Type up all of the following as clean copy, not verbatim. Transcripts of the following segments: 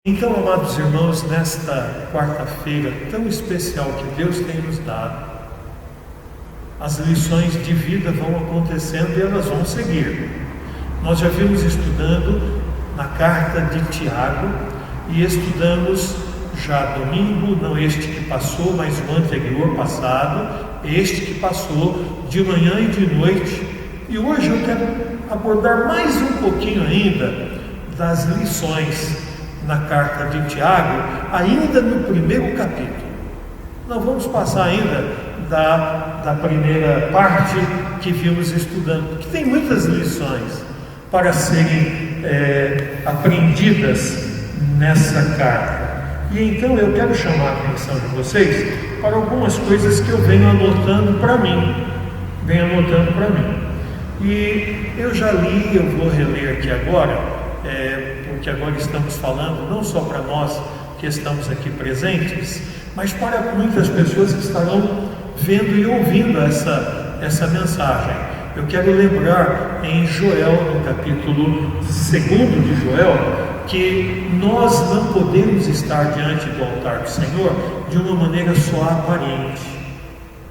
Então, amados irmãos, nesta quarta-feira tão especial que Deus tem nos dado, as lições de vida vão acontecendo e elas vão seguir. Nós já vimos estudando na carta de Tiago e estudamos já domingo, não este que passou, mas o anterior passado, este que passou de manhã e de noite. E hoje eu quero abordar mais um pouquinho ainda das lições na carta de Tiago, ainda no primeiro capítulo. Não vamos passar ainda da primeira parte que vimos estudando, que tem muitas lições para serem aprendidas nessa carta. E então eu quero chamar a atenção de vocês para algumas coisas que eu venho anotando para mim. E eu já li, eu vou reler aqui agora, porque agora estamos falando não só para nós que estamos aqui presentes, mas para muitas pessoas que estarão vendo e ouvindo essa mensagem. Eu quero lembrar em Joel, no capítulo 2 de Joel, que nós não podemos estar diante do altar do Senhor de uma maneira só aparente,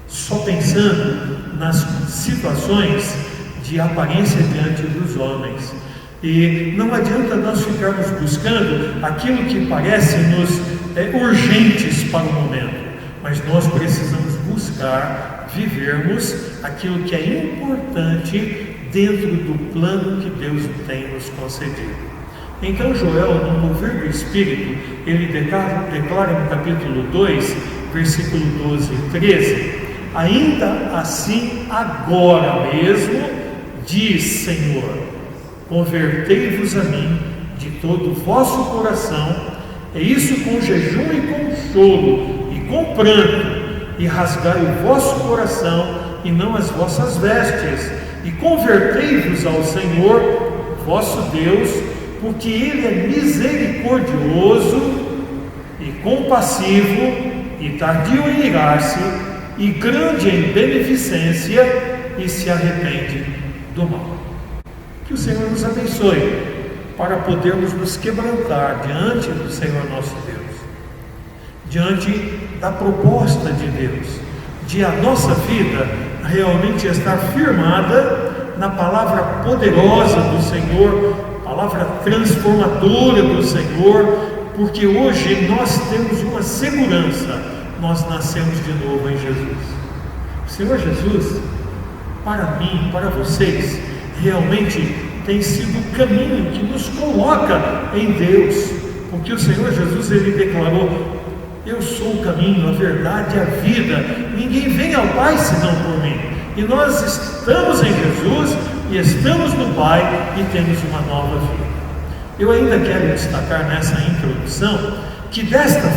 só pensando nas situações de aparência diante dos homens. E não adianta nós ficarmos buscando aquilo que parece-nos urgentes para o momento, mas nós precisamos buscar vivermos aquilo que é importante dentro do plano que Deus tem nos concedido. Então Joel, no mover do Espírito, ele declara no capítulo 2, versículo 12 e 13: ainda assim agora mesmo, diz Senhor, convertei-vos a mim de todo o vosso coração, é isso com jejum e com choro e com pranto, e rasgai o vosso coração e não as vossas vestes, e convertei-vos ao Senhor, vosso Deus, porque Ele é misericordioso e compassivo e tardio em irar-se e grande em beneficência e se arrepende do mal. Que o Senhor nos abençoe para podermos nos quebrantar diante do Senhor nosso Deus, diante da proposta de Deus, de a nossa vida realmente estar firmada na palavra poderosa do Senhor, palavra transformadora do Senhor, porque hoje nós temos uma segurança, nós nascemos de novo em Jesus. O Senhor Jesus, para mim, para vocês, realmente tem sido o caminho que nos coloca em Deus, porque o Senhor Jesus, ele declarou: eu sou o caminho, a verdade e a vida, ninguém vem ao Pai senão por mim. E nós estamos em Jesus e estamos no Pai e temos uma nova vida. Eu ainda quero destacar nessa introdução que desta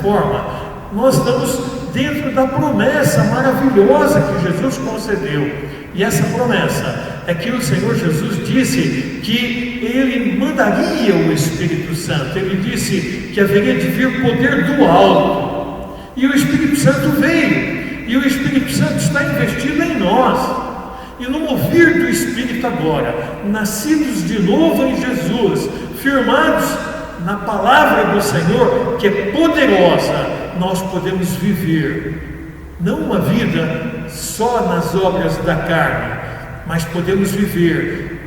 forma nós estamos dentro da promessa maravilhosa que Jesus concedeu. E essa promessa é que o Senhor Jesus disse que Ele mandaria o Espírito Santo. Ele disse que haveria de vir poder do alto. E o Espírito Santo veio. E o Espírito Santo está investido em nós. E no mover do Espírito agora, nascidos de novo em Jesus, firmados na palavra do Senhor, que é poderosa, nós podemos viver, não uma vida só nas obras da carne, mas podemos viver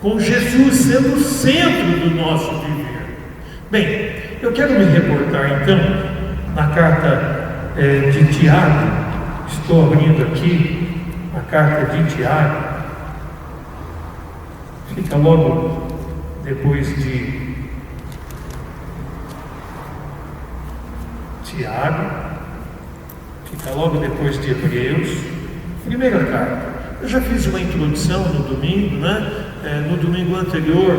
com Jesus sendo o centro do nosso viver. Bem, eu quero me reportar então na carta de Tiago. Estou abrindo aqui a carta de Tiago, fica logo depois de Tiago, fica logo depois de Hebreus, primeira carta. Eu já fiz uma introdução no domingo, no domingo anterior,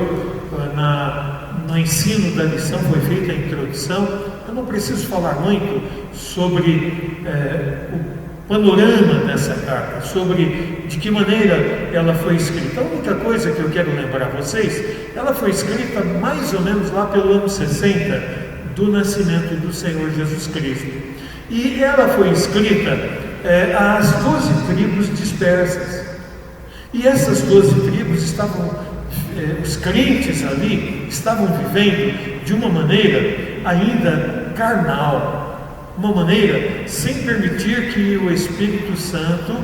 no ensino da lição foi feita a introdução. Eu não preciso falar muito sobre o panorama dessa carta, sobre de que maneira ela foi escrita. A única coisa que eu quero lembrar a vocês, ela foi escrita mais ou menos lá pelo ano 60 do nascimento do Senhor Jesus Cristo. E ela foi escrita às 12 tribos dispersas. E essas 12 tribos estavam, os crentes ali, estavam vivendo de uma maneira ainda carnal, uma maneira sem permitir que o Espírito Santo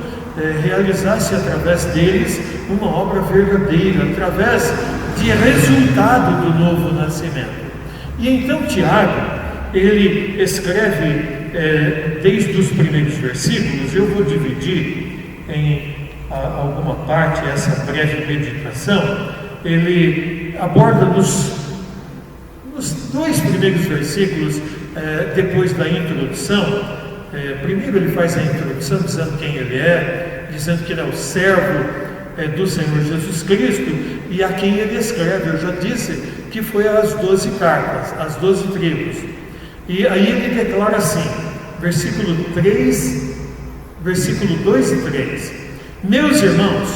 realizasse através deles uma obra verdadeira, através de resultado do novo nascimento. E então Tiago, ele escreve desde os primeiros versículos. Eu vou dividir em alguma parte essa breve meditação. Ele aborda nos 2 primeiros versículos, depois da introdução. Primeiro ele faz a introdução dizendo quem ele é, dizendo que ele é o servo do Senhor Jesus Cristo e a quem ele escreve. Eu já disse que foi as 12 cartas, as 12 tribos. E aí ele declara assim, versículo 2 e 3: Meus irmãos,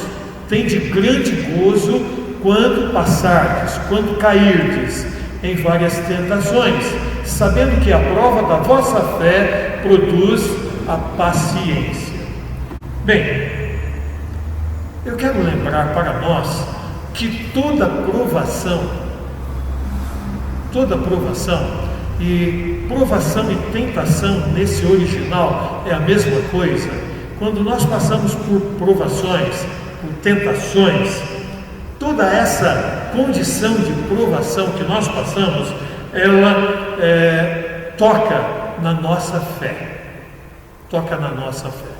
tende grande gozo quando passardes, quando cairdes em várias tentações, sabendo que a prova da vossa fé produz a paciência. Bem, eu quero lembrar para nós que toda provação e tentação nesse original é a mesma coisa. Quando nós passamos por provações, por tentações, toda essa condição de provação que nós passamos, ela toca na nossa fé. Toca na nossa fé.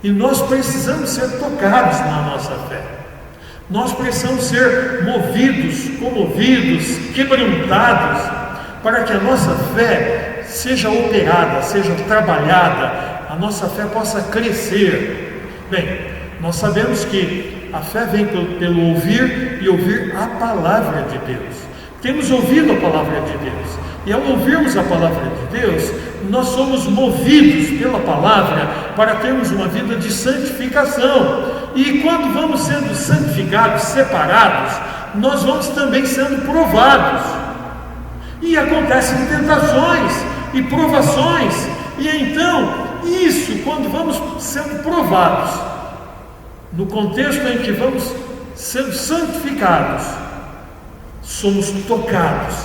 E nós precisamos ser tocados na nossa fé. Nós precisamos ser movidos, comovidos, quebrantados, para que a nossa fé seja operada, seja trabalhada, a nossa fé possa crescer. Bem, nós sabemos que a fé vem pelo ouvir e ouvir a palavra de Deus. Temos ouvido a palavra de Deus, e ao ouvirmos a palavra de Deus, nós somos movidos pela palavra para termos uma vida de santificação. E quando vamos sendo santificados, separados, nós vamos também sendo provados. E acontecem tentações e provações, e então, isso, quando vamos sendo provados, no contexto em que vamos sendo santificados, somos tocados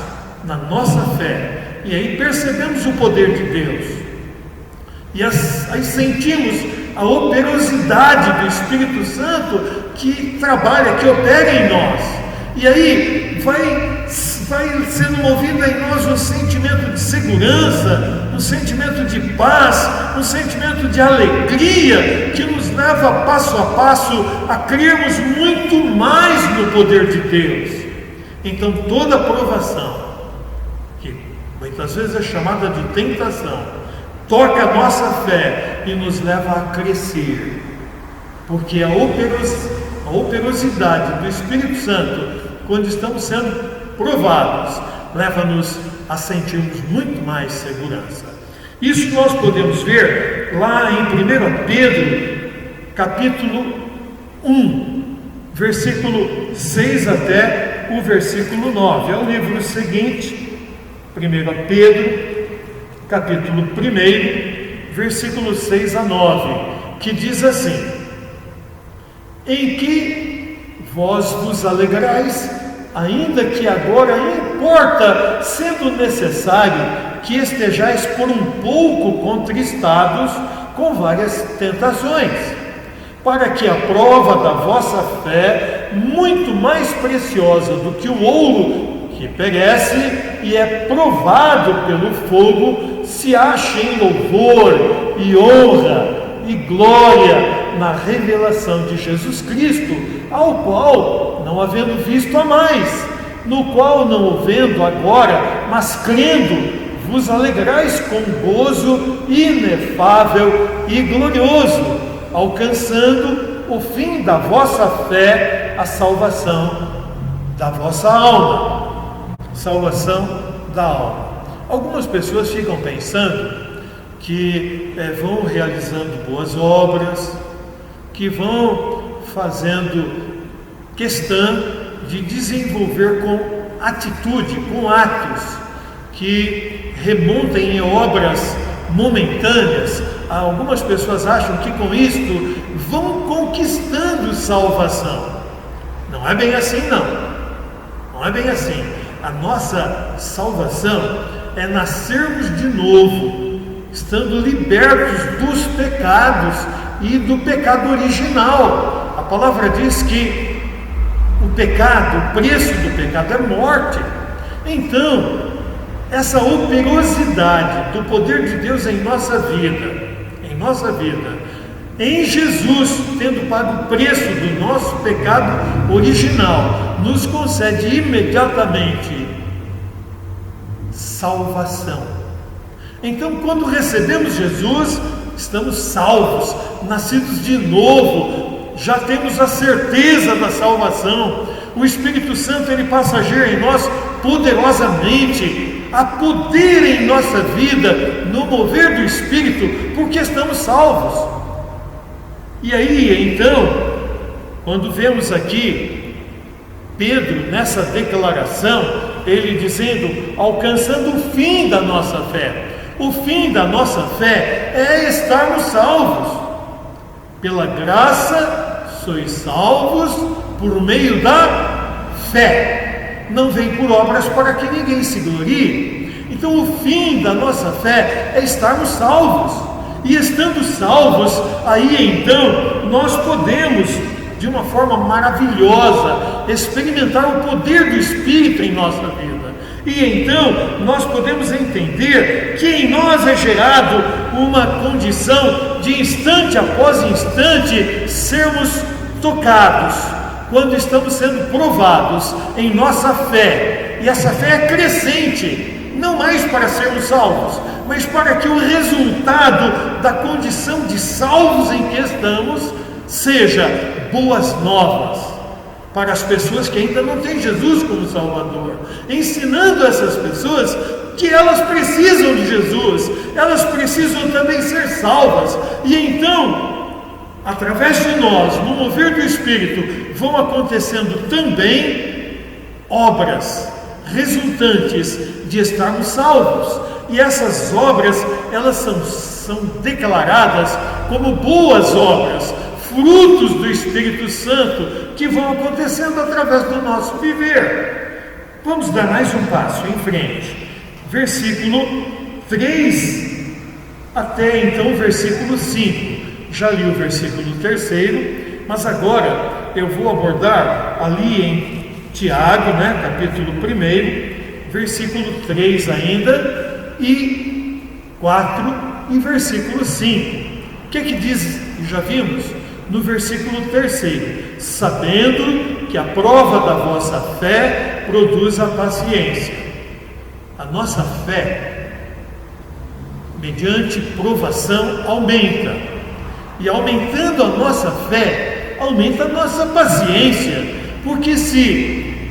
na nossa fé, e aí percebemos o poder de Deus, e aí sentimos a operosidade do Espírito Santo que trabalha, que opera em nós, e aí vai sendo movido em nós um sentimento de segurança, um sentimento de paz, um sentimento de alegria, que nos leva passo a passo a crermos muito mais no poder de Deus. Então toda provação, que muitas vezes é chamada de tentação, toca a nossa fé e nos leva a crescer, porque a operosidade do Espírito Santo, quando estamos sendo provados, leva-nos a sentirmos muito mais segurança. Isso nós podemos ver lá em 1 Pedro, capítulo 1, versículo 6 até o versículo 9. É o livro seguinte, 1 Pedro, capítulo 1, versículo 6 a 9, que diz assim: Em que vós vos alegrais, ainda que agora importa, sendo necessário, que estejais por um pouco contristados com várias tentações, para que a prova da vossa fé, muito mais preciosa do que o ouro que perece e é provado pelo fogo, se ache em louvor e honra e glória na revelação de Jesus Cristo, ao qual, não havendo visto a mais, no qual não o vendo agora, mas crendo, vos alegrais com gozo inefável e glorioso, alcançando o fim da vossa fé, a salvação da vossa alma. Salvação da alma. Algumas pessoas ficam pensando que vão realizando boas obras, que vão fazendo questão de desenvolver com atitude, com atos que remontem em obras momentâneas. Algumas pessoas acham que com isto vão conquistando salvação. Não é bem assim, não. Não é bem assim. A nossa salvação é nascermos de novo, estando libertos dos pecados e do pecado original. A palavra diz que o pecado, o preço do pecado é morte. Então, essa operosidade do poder de Deus em nossa vida, em Jesus, tendo pago o preço do nosso pecado original, nos concede imediatamente salvação. Então, quando recebemos Jesus, estamos salvos, nascidos de novo, já temos a certeza da salvação. O Espírito Santo, ele passa a agir em nós poderosamente, a poder em nossa vida, no mover do Espírito, porque estamos salvos. E aí, então, quando vemos aqui Pedro nessa declaração, ele dizendo, alcançando o fim da nossa fé. O fim da nossa fé é estarmos salvos. Pela graça sois salvos por meio da fé. Não vem por obras para que ninguém se glorie. Então o fim da nossa fé é estarmos salvos. E estando salvos, aí então nós podemos, de uma forma maravilhosa, experimentar o poder do Espírito em nossa vida. E então nós podemos entender que em nós é gerado uma condição de instante após instante sermos tocados, quando estamos sendo provados em nossa fé. E essa fé é crescente, não mais para sermos salvos, mas para que o resultado da condição de salvos em que estamos seja boas novas para as pessoas que ainda não têm Jesus como Salvador, ensinando essas pessoas que elas precisam de Jesus, elas precisam também ser salvas. E então, através de nós, no mover do Espírito, vão acontecendo também obras resultantes de estarmos salvos. E essas obras, elas são declaradas como boas obras, frutos do Espírito Santo, que vão acontecendo através do nosso viver. Vamos dar mais um passo em frente. Versículo 3 até então o versículo 5. Já li o versículo 3, mas agora eu vou abordar ali em Tiago, capítulo 1, versículo 3 ainda, e 4 e versículo 5. O que diz? Já vimos no versículo 3: sabendo que a prova da vossa fé produz a paciência. A nossa fé, mediante provação, aumenta, e aumentando a nossa fé, aumenta a nossa paciência, porque se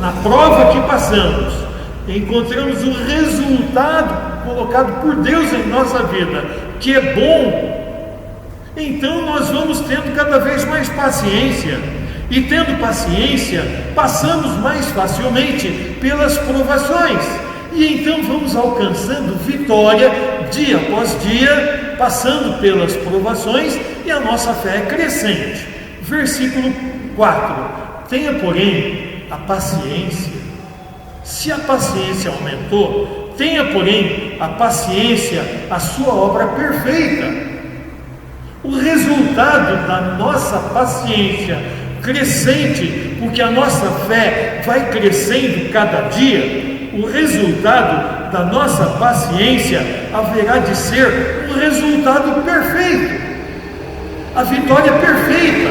na prova que passamos encontramos o resultado colocado por Deus em nossa vida, que é bom, então nós vamos tendo cada vez mais paciência, e tendo paciência, passamos mais facilmente pelas provações, e então vamos alcançando vitória dia após dia, passando pelas provações, e a nossa fé é crescente. Versículo 4: tenha, porém, a paciência. Se a paciência aumentou, tenha, porém, a paciência a sua obra perfeita. O resultado da nossa paciência crescente, porque a nossa fé vai crescendo cada dia, o resultado da nossa paciência haverá de ser um resultado perfeito, a vitória perfeita,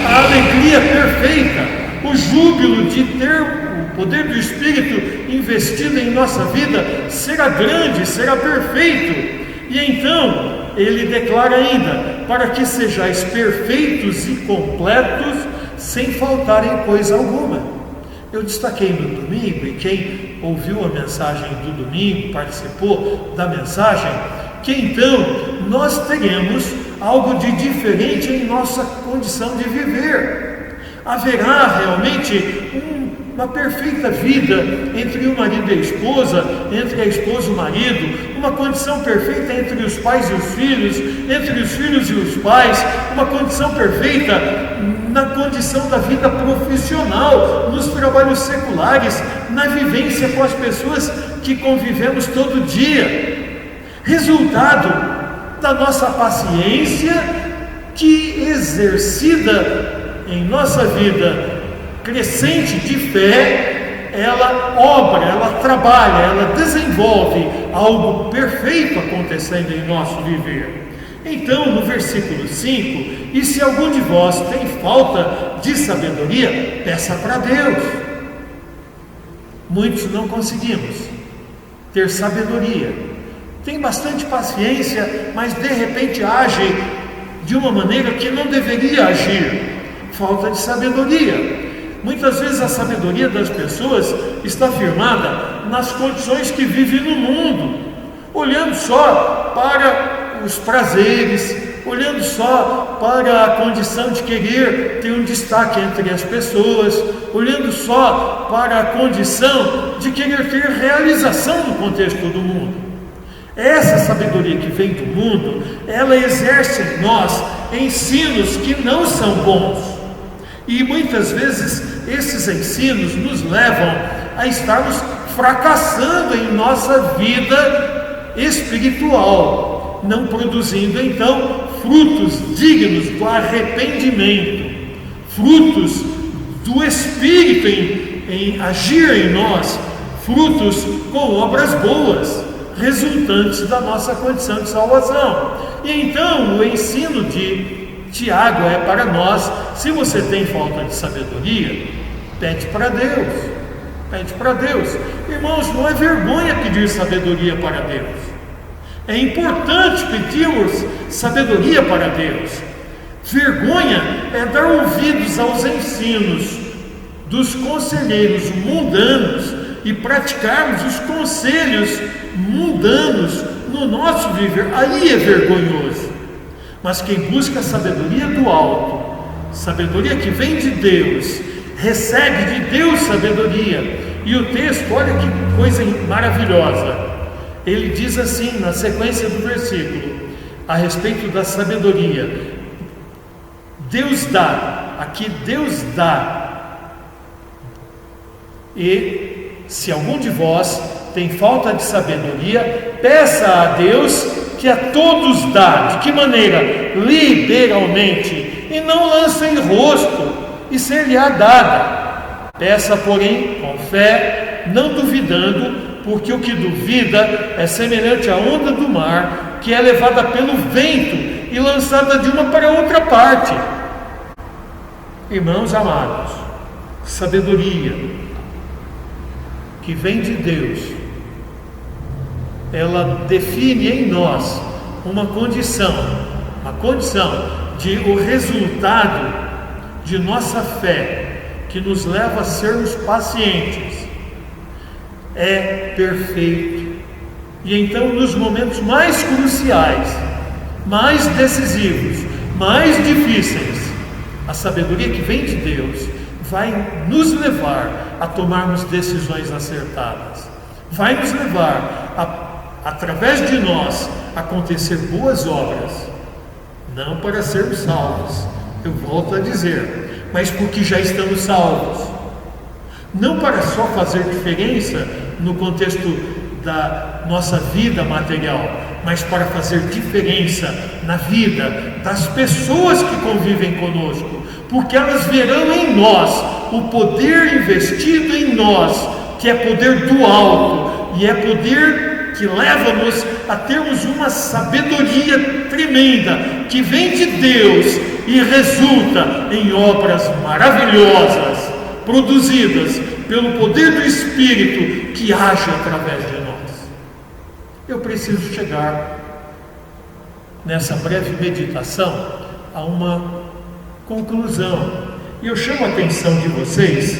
a alegria perfeita, o júbilo de ter o poder do Espírito investido em nossa vida será grande, será perfeito. E então ele declara ainda: para que sejais perfeitos e completos, sem faltar em coisa alguma. Eu destaquei no domingo, e quem ouviu a mensagem do domingo, participou da mensagem, que então nós teremos algo de diferente em nossa condição de viver. Haverá realmente uma perfeita vida entre o marido e a esposa, entre a esposa e o marido, uma condição perfeita entre os pais e os filhos, entre os filhos e os pais, uma condição perfeita na condição da vida profissional, nos trabalhos seculares, na vivência com as pessoas que convivemos todo dia. Resultado da nossa paciência, que exercida em nossa vida crescente de fé, ela obra, ela trabalha, ela desenvolve algo perfeito acontecendo em nosso viver. Então, no versículo 5, e se algum de vós tem falta de sabedoria, peça para Deus. Muitos não conseguimos ter sabedoria, tem bastante paciência, mas de repente age de uma maneira que não deveria agir. Falta de sabedoria. Muitas vezes a sabedoria das pessoas está firmada nas condições que vivem no mundo, olhando só para os prazeres, olhando só para a condição de querer ter um destaque entre as pessoas, olhando só para a condição de querer ter realização no contexto do mundo. Essa sabedoria que vem do mundo, ela exerce em nós ensinos que não são bons. E muitas vezes esses ensinos nos levam a estarmos fracassando em nossa vida espiritual, não produzindo então frutos dignos do arrependimento, frutos do Espírito em agir em nós, frutos com obras boas, resultantes da nossa condição de salvação. E então o ensino de Tiago é para nós: se você tem falta de sabedoria, pede para Deus, pede para Deus. Irmãos, não é vergonha pedir sabedoria para Deus, é importante pedirmos sabedoria para Deus. Vergonha é dar ouvidos aos ensinos dos conselheiros mundanos e praticarmos os conselhos mundanos no nosso viver. Aí é vergonhoso. Mas quem busca a sabedoria do alto, sabedoria que vem de Deus, recebe de Deus sabedoria. E o texto, olha que coisa maravilhosa, ele diz assim na sequência do versículo, a respeito da sabedoria: Deus dá, aqui Deus dá, e se algum de vós tem falta de sabedoria, peça a Deus, que a todos dá. De que maneira? Liberalmente, e não lança em rosto, e ser-lhe-á dada. Peça, porém, com fé, não duvidando, porque o que duvida é semelhante à onda do mar, que é levada pelo vento e lançada de uma para outra parte. Irmãos amados, sabedoria que vem de Deus, ela define em nós uma condição de o resultado de nossa fé, que nos leva a sermos pacientes, é perfeito. E então, nos momentos mais cruciais, mais decisivos, mais difíceis, a sabedoria que vem de Deus vai nos levar a tomarmos decisões acertadas, vai nos levar através de nós acontecer boas obras, não para sermos salvos, eu volto a dizer, mas porque já estamos salvos, não para só fazer diferença no contexto da nossa vida material, mas para fazer diferença na vida das pessoas que convivem conosco, porque elas verão em nós o poder investido em nós, que é poder do alto, e é poder que leva-nos a termos uma sabedoria tremenda, que vem de Deus e resulta em obras maravilhosas, produzidas pelo poder do Espírito que age através de nós. Eu preciso chegar, nessa breve meditação, a uma conclusão. E eu chamo a atenção de vocês,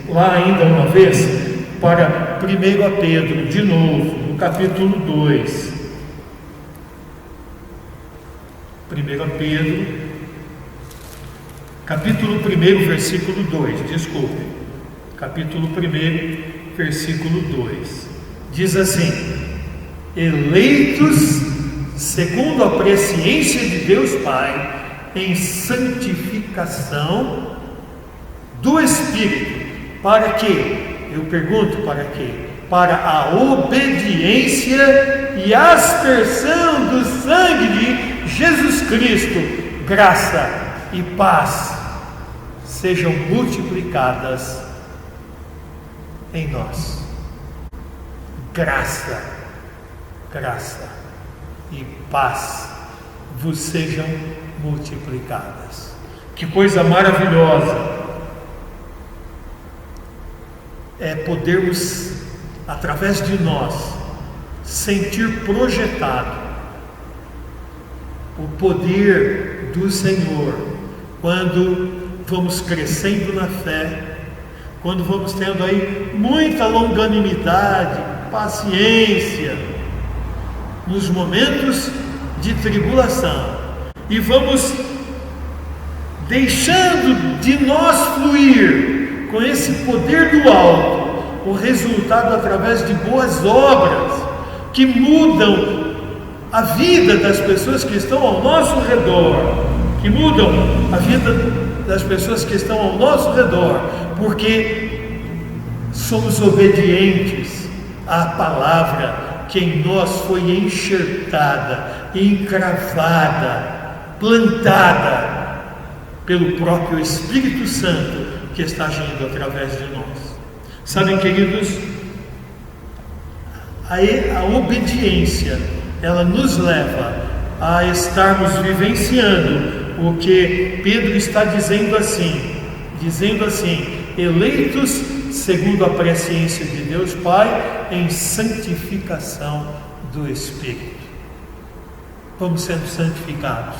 lá ainda uma vez, para 1 Pedro, de novo, no capítulo 2. 1 Pedro, capítulo 1, versículo 2, desculpe. Capítulo 1, versículo 2. Diz assim: eleitos segundo a presciência de Deus Pai, em santificação do Espírito. Para quê? Eu pergunto, para quê? Para a obediência e aspersão do sangue de Jesus Cristo. Graça e paz sejam multiplicadas em nós. Graça e paz vos sejam multiplicadas. Que coisa maravilhosa é podermos, através de nós, sentir projetado o poder do Senhor quando vamos crescendo na fé, quando vamos tendo aí muita longanimidade, paciência nos momentos de tribulação, e vamos deixando de nós fluir com esse poder do alto, o resultado através de boas obras que mudam a vida das pessoas que estão ao nosso redor, porque somos obedientes à palavra que em nós foi enxertada, encravada, plantada pelo próprio Espírito Santo que está agindo através de nós. Sabem, queridos, a obediência, ela nos leva a estarmos vivenciando o que Pedro está dizendo assim, eleitos segundo a presciência de Deus Pai, em santificação do Espírito. Vamos sendo santificados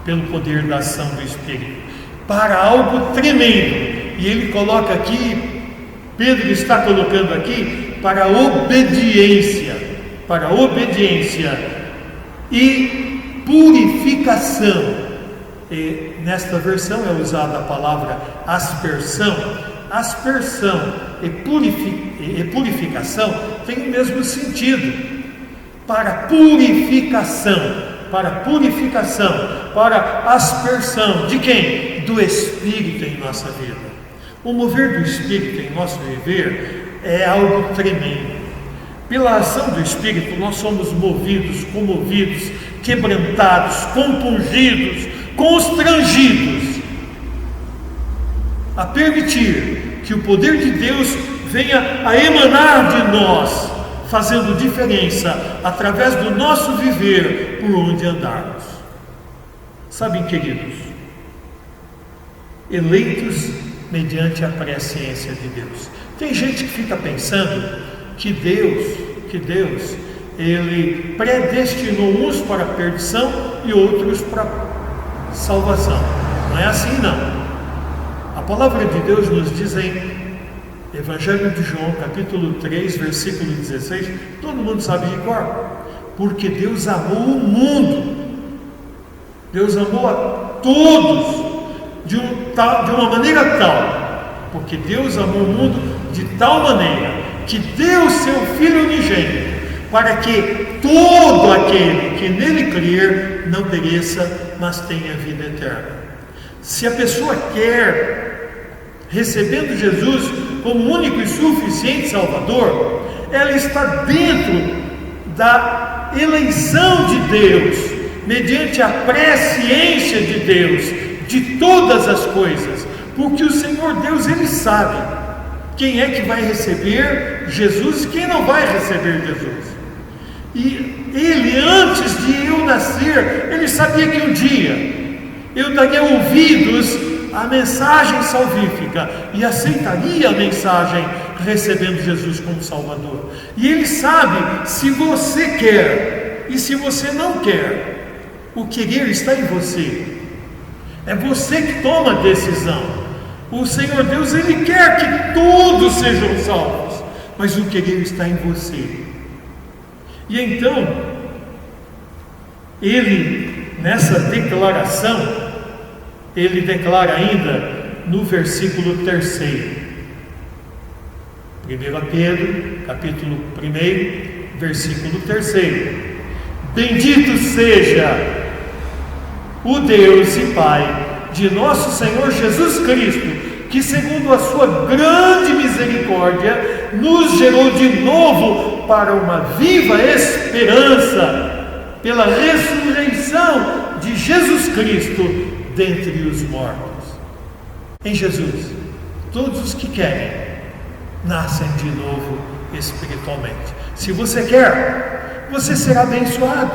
pelo poder da ação do Espírito, para algo tremendo. E ele coloca aqui, Pedro está colocando aqui, para a obediência e purificação. E nesta versão é usada a palavra aspersão e purificação tem o mesmo sentido. Para aspersão de quem? Do Espírito em nossa vida. O mover do Espírito em nosso viver é algo tremendo. Pela ação do Espírito nós somos movidos, comovidos, quebrantados, compungidos, constrangidos a permitir que o poder de Deus venha a emanar de nós, fazendo diferença através do nosso viver por onde andarmos. Sabem, queridos, eleitos mediante a presciência de Deus. Tem gente que fica pensando que Deus ele predestinou uns para a perdição e outros para a salvação. Não é assim, não. A palavra de Deus nos diz em Evangelho de João, capítulo 3, versículo 16, todo mundo sabe de cor. Porque Deus amou o mundo, Deus amou a todos de uma maneira tal, porque Deus amou o mundo de tal maneira que deu seu Filho unigênito, para que todo aquele que nele crer não pereça, mas tenha vida eterna. Se a pessoa quer, recebendo Jesus como único e suficiente Salvador, ela está dentro da eleição de Deus, mediante a presciência de Deus, de todas as coisas, porque o Senhor Deus, Ele sabe quem é que vai receber Jesus e quem não vai receber Jesus. E Ele, antes de eu nascer, Ele sabia que um dia eu daria ouvidos à mensagem salvífica e aceitaria a mensagem recebendo Jesus como Salvador. E Ele sabe se você quer e se você não quer. O querer está em você. É você que toma a decisão. O Senhor Deus, Ele quer que todos sejam salvos, mas o querer está em você. E então, Ele, nessa declaração, Ele declara ainda no versículo 3, 1 Pedro, capítulo 1, versículo 3: bendito seja o Deus e Pai de nosso Senhor Jesus Cristo, que segundo a sua grande misericórdia, nos gerou de novo para uma viva esperança, pela ressurreição de Jesus Cristo dentre os mortos. Em Jesus, todos os que querem, nascem de novo espiritualmente. Se você quer, você será abençoado.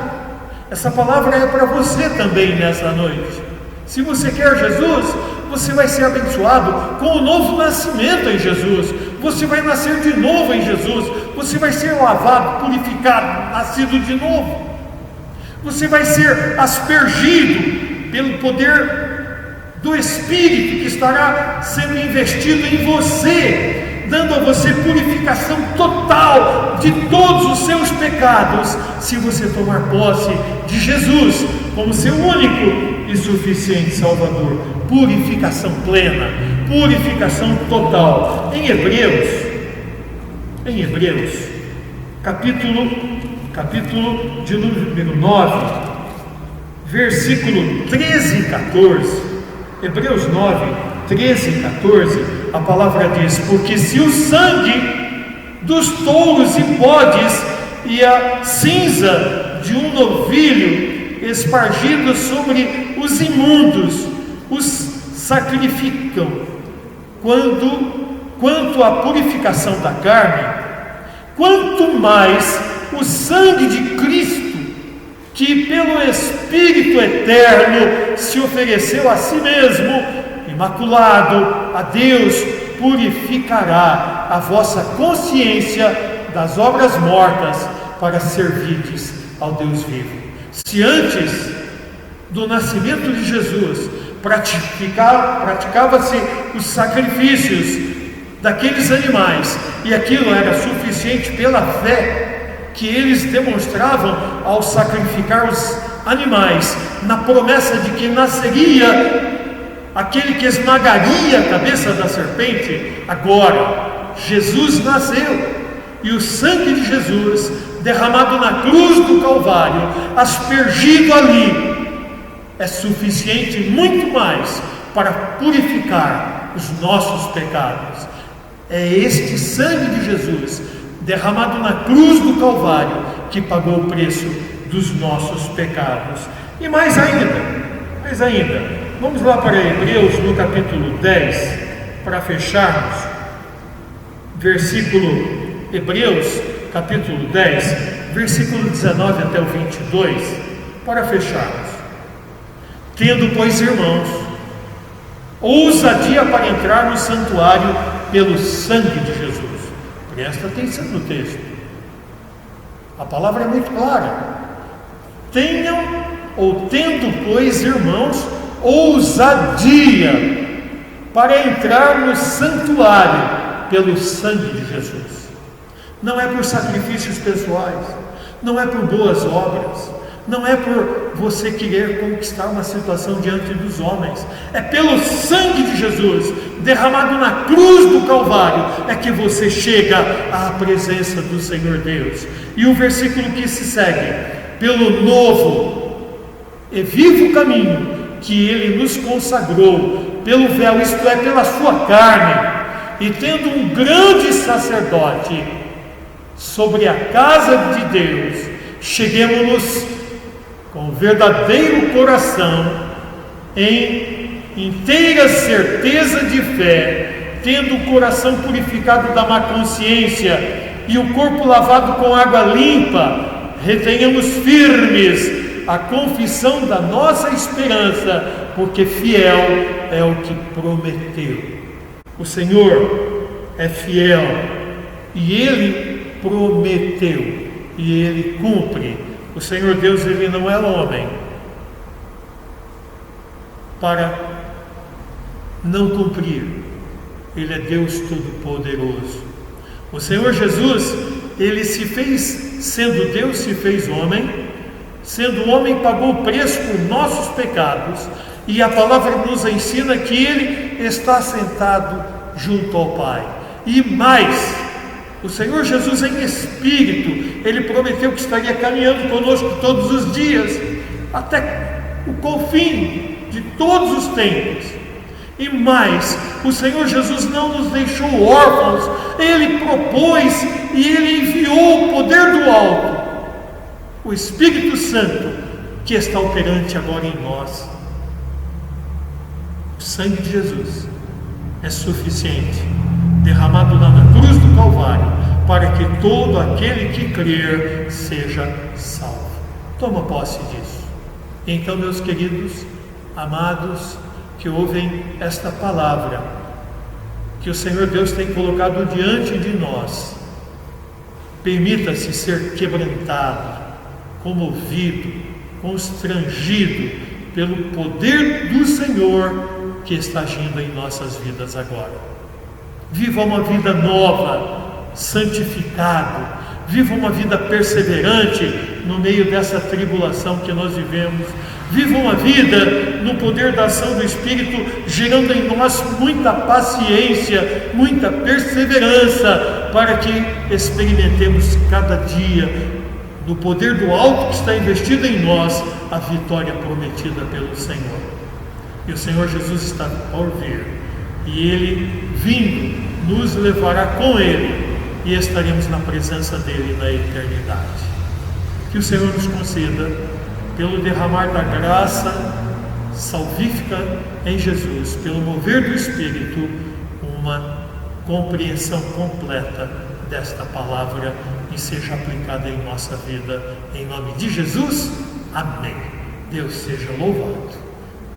Essa palavra é para você também nessa noite. Se você quer Jesus, você vai ser abençoado com o novo nascimento em Jesus. Você vai nascer de novo em Jesus. Você vai ser lavado, purificado, nascido de novo. Você vai ser aspergido pelo poder do Espírito que estará sendo investido em você, dando a você purificação total de todos os seus pecados, se você tomar posse de Jesus como seu único e suficiente Salvador. Purificação plena, purificação total. Em Hebreus, capítulo de número 9, versículo 13 e 14. Hebreus 9, 13 e 14, a palavra diz: porque se o sangue dos touros e bodes e a cinza de um novilho espargidos sobre os imundos os sacrificam, quanto à purificação da carne, quanto mais o sangue de Cristo, que pelo Espírito eterno se ofereceu a si mesmo, imaculado a Deus, purificará a vossa consciência das obras mortas, para servirdes ao Deus vivo. Se antes do nascimento de Jesus praticava-se os sacrifícios daqueles animais, e aquilo era suficiente pela fé que eles demonstravam ao sacrificar os animais, na promessa de que nasceria aquele que esmagaria a cabeça da serpente. Agora, Jesus nasceu, e o sangue de Jesus, derramado na cruz do Calvário, aspergido ali, é suficiente, muito mais, para purificar os nossos pecados. É este sangue de Jesus, derramado na cruz do Calvário, que pagou o preço dos nossos pecados. E mais ainda, vamos lá para Hebreus, no capítulo 10, para fecharmos, Hebreus, capítulo 10, versículo 19 até o 22, para fecharmos. Tendo, pois, irmãos, ousadia para entrar no santuário pelo sangue de Jesus. Presta atenção no texto. A palavra é muito clara. Tendo, pois, irmãos, ousadia para entrar no santuário pelo sangue de Jesus. Não é por sacrifícios pessoais, não é por boas obras, não é por você querer conquistar uma situação diante dos homens, é pelo sangue de Jesus, derramado na cruz do Calvário, é que você chega à presença do Senhor Deus. E o versículo que se segue: pelo novo e vivo caminho que Ele nos consagrou, pelo véu, isto é, pela sua carne, e tendo um grande sacerdote sobre a casa de Deus, cheguemos-nos com verdadeiro coração, em inteira certeza de fé, tendo o coração purificado da má consciência e o corpo lavado com água limpa, retenhamos firmes a confissão da nossa esperança, porque fiel é o que prometeu. O Senhor é fiel, e Ele prometeu, e Ele cumpre. O Senhor Deus, Ele não é homem para não cumprir. Ele é Deus Todo-Poderoso. O Senhor Jesus, Ele se fez, sendo Deus, se fez homem, sendo homem, pagou o preço por nossos pecados, e a palavra nos ensina que Ele está sentado junto ao Pai. E mais, o Senhor Jesus em Espírito, Ele prometeu que estaria caminhando conosco todos os dias, até o confim de todos os tempos. E mais, o Senhor Jesus não nos deixou órfãos, Ele propôs e Ele enviou o poder do alto, o Espírito Santo, que está operante agora em nós. O sangue de Jesus é suficiente, derramado lá na cruz do Calvário, para que todo aquele que crer seja salvo. Toma posse disso. Então, meus queridos, amados, que ouvem esta palavra, que o Senhor Deus tem colocado diante de nós, permita-se ser quebrantado, comovido, constrangido pelo poder do Senhor que está agindo em nossas vidas agora. Viva uma vida nova, santificado, viva uma vida perseverante no meio dessa tribulação que nós vivemos. Viva uma vida no poder da ação do Espírito, gerando em nós muita paciência, muita perseverança, para que experimentemos cada dia, no poder do alto que está investido em nós, a vitória prometida pelo Senhor. E o Senhor Jesus está por vir, e Ele, vindo, nos levará com Ele, e estaremos na presença dEle na eternidade. Que o Senhor nos conceda, pelo derramar da graça salvífica em Jesus, pelo mover do Espírito, uma compreensão completa desta palavra e seja aplicada em nossa vida. Em nome de Jesus, amém. Deus seja louvado.